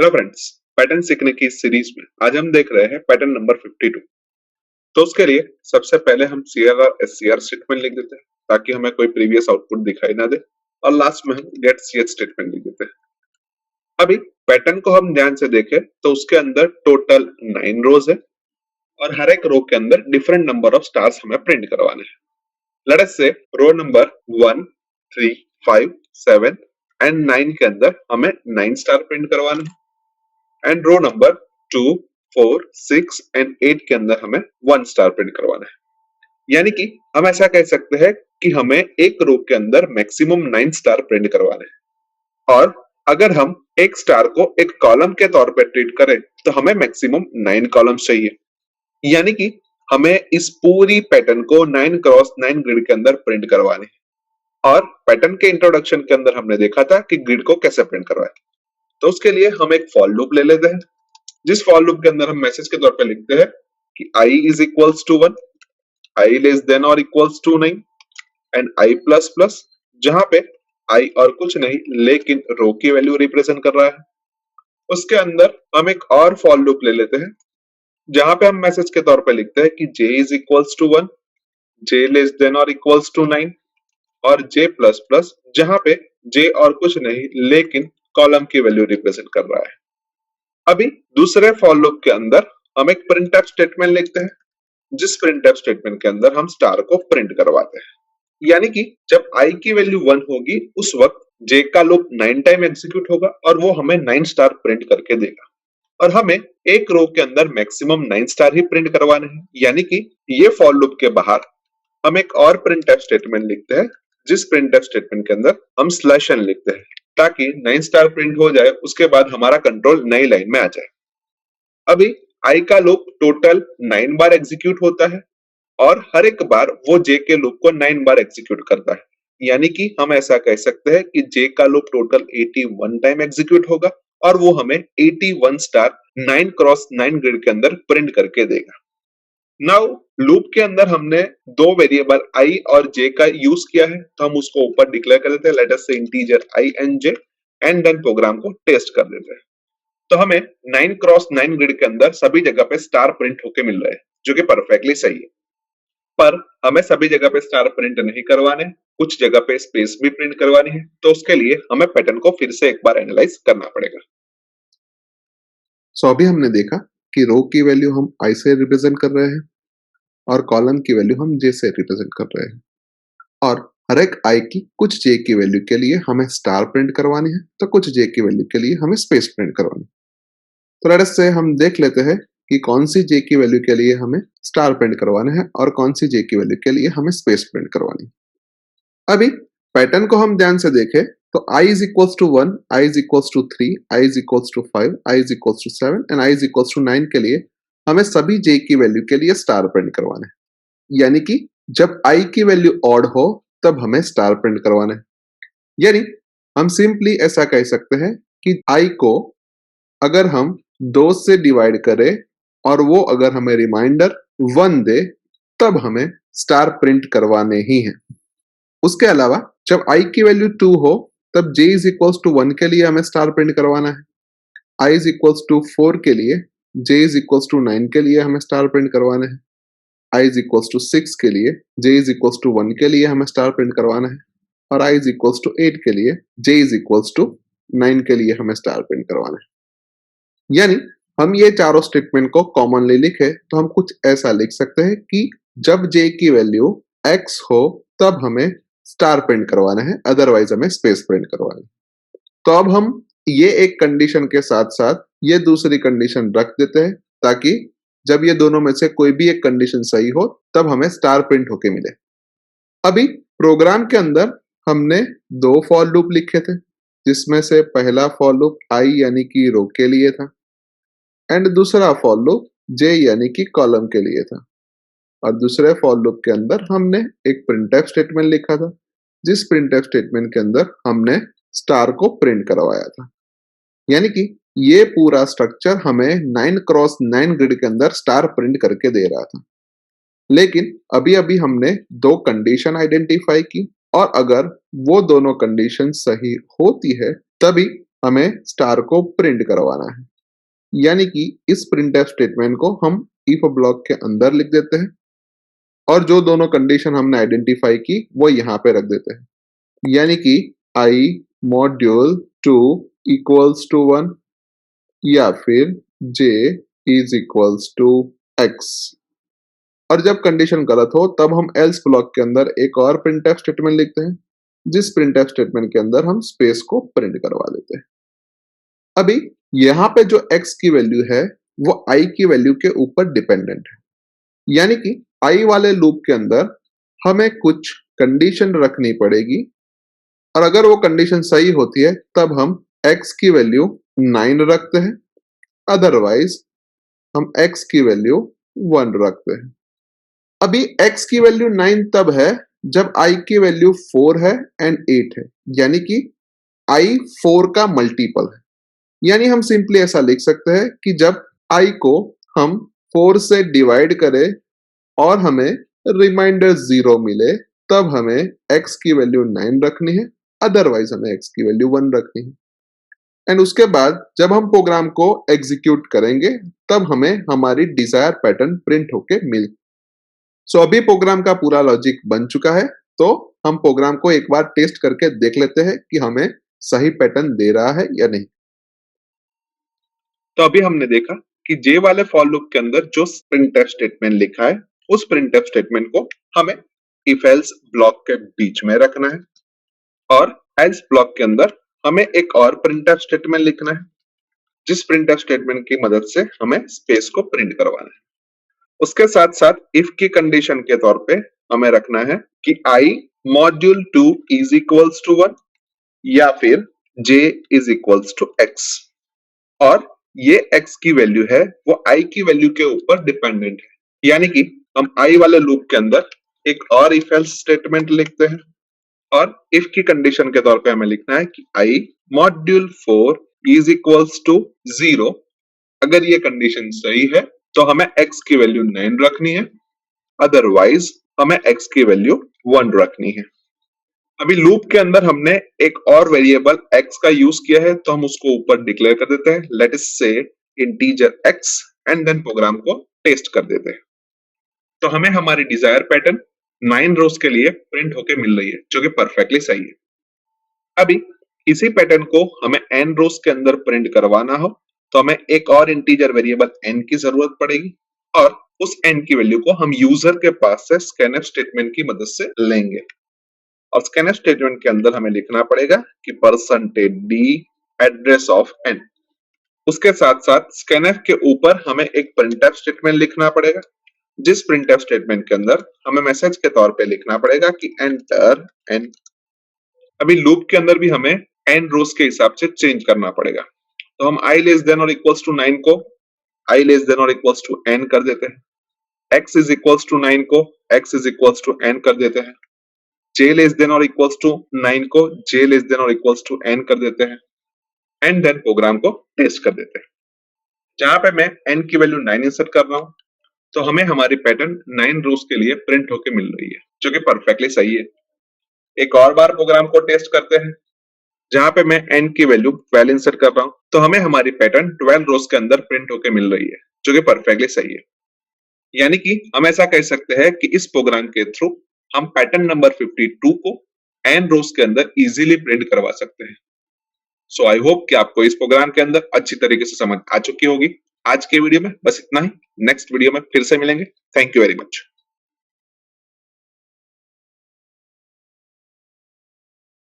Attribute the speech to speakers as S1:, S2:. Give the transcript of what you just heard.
S1: Hello friends, pattern सीखने की इस सीरीज में आज हम देख रहे हैं पैटर्न नंबर 52। तो उसके लिए सबसे पहले हम सीआर और एससीआर स्टेटमेंट लिख देते हैं ताकि हमें कोई प्रीवियस आउटपुट दिखाई ना दे, और लास्ट में हम गेट सीएच स्टेटमेंट लिख देते हैं। अभी पैटर्न को हम ध्यान से देखें तो उसके अंदर टोटल 9 रोज है और हर एक रो के अंदर डिफरेंट नंबर ऑफ स्टार्स हमें प्रिंट करवाने हैं। लेट अस से रो नंबर 1, 3, 5, 7 एंड 9 के अंदर हमें 9 स्टार प्रिंट करवाने हैं एंड रो नंबर 2, 4, 6 एंड 8 के अंदर हमें 1 स्टार प्रिंट करवाना है। यानी कि हम ऐसा कह सकते हैं कि हमें एक रो के अंदर मैक्सिमम 9 स्टार प्रिंट करवाने हैं, और अगर हम एक स्टार को एक कॉलम के तौर पर ट्रीट करें तो हमें मैक्सिमम 9 कॉलम्स चाहिए। यानी कि हमें इस पूरी पैटर्न को 9 क्रॉस 9 ग्रिड के अंदर प्रिंट करवाने हैं। और पैटर्न के इंट्रोडक्शन के अंदर हमने देखा था कि ग्रिड को कैसे प्रिंट करवाएं। तो उसके लिए हम एक फॉर लूप ले लेते हैं, जिस फॉर लूप के अंदर हम मैसेज के तौर पे लिखते हैं कि i is equals to 1, i less than और equals to 9 and i plus plus, जहां पे i और कुछ नहीं लेकिन रो की वैल्यू रिप्रेजेंट कर रहा है। उसके अंदर हम एक और फॉर लूप ले लेते हैं जहां पे हम मैसेज के तौर पे लिखते हैं कि j is equals to 1, j less than और इक्वल्स टू 9 और j प्लस प्लस, जहां पे j और कुछ नहीं लेकिन कॉलम की वैल्यू रिप्रेजेंट कर रहा है। अभी दूसरे फॉर लूप के अंदर हम एक प्रिंटफ स्टेटमेंट लिखते हैं, जिस प्रिंटफ स्टेटमेंट के अंदर हम स्टार को प्रिंट करवाते हैं। यानी कि जब i की वैल्यू 1 होगी उस वक्त j का लूप 9 टाइम एग्जीक्यूट होगा और वो हमें 9 स्टार प्रिंट करके देगा, और हमें एक रो के अंदर मैक्सिमम 9 स्टार ही प्रिंट करवाने हैं। यानी कि ये फॉर लूप के बाहर हम एक और प्रिंटफ स्टेटमेंट लिखते हैं, जिस प्रिंटफ स्टेटमेंट के अंदर हम स्लैश n लिखते हैं ताकि 9 स्टार प्रिंट हो जाए, उसके बाद हमारा कंट्रोल नई लाइन में आ जाए। अभी i का लूप टोटल 9 बार एग्जीक्यूट होता है और हर एक बार वो j के लूप को 9 बार एग्जीक्यूट करता है। यानी कि हम ऐसा कह सकते हैं कि j का लूप टोटल 81 टाइम एग्जीक्यूट होगा और वो हमें 81 स्टार 9 क्रॉस 9 ग्रिड के अंदर प्रिंट करके देगा। नाउ लूप के अंदर हमने दो वेरिएबल i और j का यूज किया है, तो हम उसको ऊपर डिक्लेयर कर देते हैं, let us say integer i and j, and then program को टेस्ट कर देते हैं। तो हमें 9 क्रॉस 9 ग्रिड के अंदर सभी जगह पे स्टार प्रिंट होके मिल रहे हैं, जो कि परफेक्टली सही है। पर हमें सभी जगह पे स्टार प्रिंट नहीं करवाने, कुछ जगह पे स्पेस भी प्रिंट करवानी है, तो उसके लिए हमें पैटर्न को फिर से एक बार एनालाइज करना पड़ेगा।
S2: सो अभी हमने देखा कि रो की वैल्यू हम i से रिप्रेजेंट कर रहे हैं और कॉलम की वैल्यू हम j से रिप्रेजेंट कर रहे हैं, और हर एक i की कुछ j की वैल्यू के लिए हमें स्टार प्रिंट करवानी है, तो कुछ j की वैल्यू के लिए हमें स्पेस प्रिंट करवानी है। तो लेट अस से हम देख लेते हैं कि कौन सी j की वैल्यू के लिए हमें स्टार प्रिंट करवाना है और कौन सी j की वैल्यू के लिए हमें स्पेस प्रिंट करवानी है। अभी पैटर्न को हम ध्यान से देखें तो i is equals to 1, i is equals to 3, i is equals to 5, i is equals to 7 and i is equals to 9 के लिए हमें सभी j की वैल्यू के लिए स्टार प्रिंट करवाना है। यानी कि जब i की वैल्यू ऑड हो तब हमें स्टार प्रिंट करवाना है। यानी हम सिंपली ऐसा कह सकते हैं कि i को अगर हम 2 से डिवाइड करें और वो अगर हमें रिमाइंडर 1 दे तब हमें स्टार प्रिंट करवाने ही हैं। उसके अलावा जब i की वैल्यू 2 हो तब j इज इक्वल्स टू 1 के लिए हमें स्टार प्रिंट करवाना है। i इज इक्वल्स टू 4 के लिए, j इज इक्वल्स टू 9 के लिए हमें स्टार प्रिंट करवाना है। i इज इक्वल्स टू 6 के लिए, j इज इक्वल्स टू 1 के लिए हमें स्टार प्रिंट करवाना है, और i इज इक्वल्स टू 8 के लिए, j इज इक्वल्स टू 9 के लिए हमें स्टार प्रिंट करवाना है। यानी हम ये चारों स्टेटमेंट को कॉमनली लिखे तो हम कुछ ऐसा लिख सकते हैं कि जब j की वैल्यू x हो तब हमें स्टार प्रिंट करवाना है, अदरवाइज हमें स्पेस प्रिंट करवाना है। तो अब हम ये एक कंडीशन के साथ साथ ये दूसरी कंडीशन रख देते हैं ताकि जब ये दोनों में से कोई भी एक कंडीशन सही हो तब हमें स्टार प्रिंट होके मिले। अभी प्रोग्राम के अंदर हमने दो फॉर लूप लिखे थे, जिसमें से पहला फॉर लूप i यानी कि रो के लिए था एंड दूसरा फॉर लूप j यानी कि कॉलम के लिए था, और दूसरे फॉर लूप के अंदर हमने एक प्रिंटफ स्टेटमेंट लिखा था, जिस प्रिंटफ स्टेटमेंट के अंदर हमने स्टार को प्रिंट करवाया था। यानी कि ये पूरा स्ट्रक्चर हमें 9 क्रॉस 9 ग्रिड के अंदर स्टार प्रिंट करके दे रहा था। लेकिन अभी अभी हमने दो कंडीशन आइडेंटिफाई की, और अगर वो दोनों कंडीशन सही होती है तभी हमें स्टार को प्रिंट करवाना है। यानी कि इस प्रिंटफ स्टेटमेंट को हम इफ ब्लॉक के अंदर लिख देते हैं और जो दोनों कंडीशन हमने आइडेंटिफाई की वो यहाँ पे रख देते हैं। यानी कि आई मॉड्यूल 2 इक्वल्स टू 1 या फिर j is equals to x। और जब कंडीशन गलत हो तब हम एल्स ब्लॉक के अंदर एक और प्रिंटफ स्टेटमेंट लिखते हैं, जिस प्रिंटफ स्टेटमेंट के अंदर हम स्पेस को प्रिंट करवा देते हैं। अभी यहाँ पे जो x की वैल्यू है वो i की वैल्यू के ऊपर डिपेंडेंट है। यानी कि i वाले लूप के अंदर हमें कुछ कंडीशन रखनी पड़ेगी और अगर वो कंडीशन सही होती है तब हम x की वैल्यू 9 रखते हैं, अदरवाइज हम x की वैल्यू 1 रखते हैं। अभी x की वैल्यू 9 तब है जब i की वैल्यू 4 है एंड 8 है, यानी कि i 4 का मल्टीपल है। यानी हम सिंपली ऐसा लिख सकते हैं कि जब i को हम 4 से डिवाइड करें और हमें रिमाइंडर 0 मिले तब हमें x की वैल्यू 9 रखनी है, अदरवाइज हमें x की वैल्यू 1 रखनी है। एंड उसके बाद जब हम प्रोग्राम को एग्जीक्यूट करेंगे तब हमें हमारी डिजायर पैटर्न प्रिंट होके मिल। सो अभी प्रोग्राम का पूरा लॉजिक बन चुका है, तो हम प्रोग्राम को एक बार टेस्ट करके देख लेते हैं कि हमें सही पैटर्न दे रहा है या नहीं।
S1: तो अभी हमने देखा कि जे वाले फॉर लूप के अंदर जो प्रिंटफ स्टेटमेंट लिखा है उस प्रिंटफ स्टेटमेंट को हमें इफ एल्स ब्लॉक के बीच में रखना है और एल्स ब्लॉक के अंदर हमें एक और प्रिंटफ स्टेटमेंट लिखना है, जिस प्रिंटफ स्टेटमेंट की मदद से हमें स्पेस को प्रिंट करवाना है। उसके साथ साथ इफ की कंडीशन के तौर पे हमें रखना है कि i module 2 is equals to 1 या फिर j is equals to x। और ये x की वैल्यू है वो i की वैल्यू के ऊपर डिपेंडेंट है। यानी कि हम i वाले लूप के अंदर एक और इफ एल्स स्टेटमेंट लिखते हैं और इफ की कंडीशन के तौर पे हमें लिखना है कि i module 4 is equals to 0। अगर ये कंडीशन सही है तो हमें x की वैल्यू 9 रखनी है, अदरवाइज हमें x की वैल्यू 1 रखनी है। अभी लूप के अंदर हमने एक और वेरिएबल x का यूज किया है तो हम उसको ऊपर डिक्लेयर कर देते हैं, let us say integer x and then program को टेस्ट कर देते हैं। तो हमें हमारी डिजायर पैटर्न 9 रोज के लिए प्रिंट होके मिल रही है, जो कि परफेक्टली सही है। अभी इसी पैटर्न को हमें n रोज के अंदर प्रिंट करवाना हो तो हमें एक और इंटीजर वेरिएबल n की जरूरत पड़ेगी और उस n की वैल्यू को हम यूजर के पास से स्कैनफ स्टेटमेंट की मदद से लेंगे और स्कैनफ स्टेटमेंट के अंदर हमें लिखना पड़ेगा कि %d एड्रेस ऑफ n। उसके साथ साथ स्कैनफ के ऊपर हमें एक प्रिंटफ स्टेटमेंट लिखना पड़ेगा, जिस प्रिंटफ स्टेटमेंट के अंदर हमें मैसेज के तौर पे लिखना पड़ेगा कि एंटर n। अभी लूप के अंदर भी हमें n रोज के हिसाब से चेंज करना पड़ेगा, तो हम i लेस देन और इक्वल्स टू 9 को i लेस देन और इक्वल्स टू n कर देते हैं, x इज इक्वल्स टू 9 को x is equals to n कर देते हैं, j लेस देन और इक्वल्स टू 9 को j लेस देन और इक्वल्स टू n कर देते हैं एंड देन प्रोग्राम को टेस्ट कर देते हैं। जहां पे मैं n की वैल्यू 9 इंसर्ट कर रहा हूं तो हमें हमारी पैटर्न 9 रोज के लिए प्रिंट होके मिल रही है, जो कि परफेक्टली सही है। एक और बार प्रोग्राम को टेस्ट करते हैं, जहां पे मैं n की वैल्यू 12 इंसर्ट कर रहा हूं तो हमें हमारी पैटर्न 12 रोज के अंदर प्रिंट होके मिल रही है, जो कि परफेक्टली सही है। यानी कि हम ऐसा कह सकते हैं कि इस प्रोग्राम के थ्रू हम पैटर्न नंबर 52 को n रोज के अंदर इजीली प्रिंट करवा सकते हैं। सो आई होप कि आपको इस प्रोग्राम के अंदर अच्छी तरीके से समझ आ चुकी होगी। आज के वीडियो में बस इतना ही, नेक्स्ट वीडियो में फिर से मिलेंगे। Thank you very much.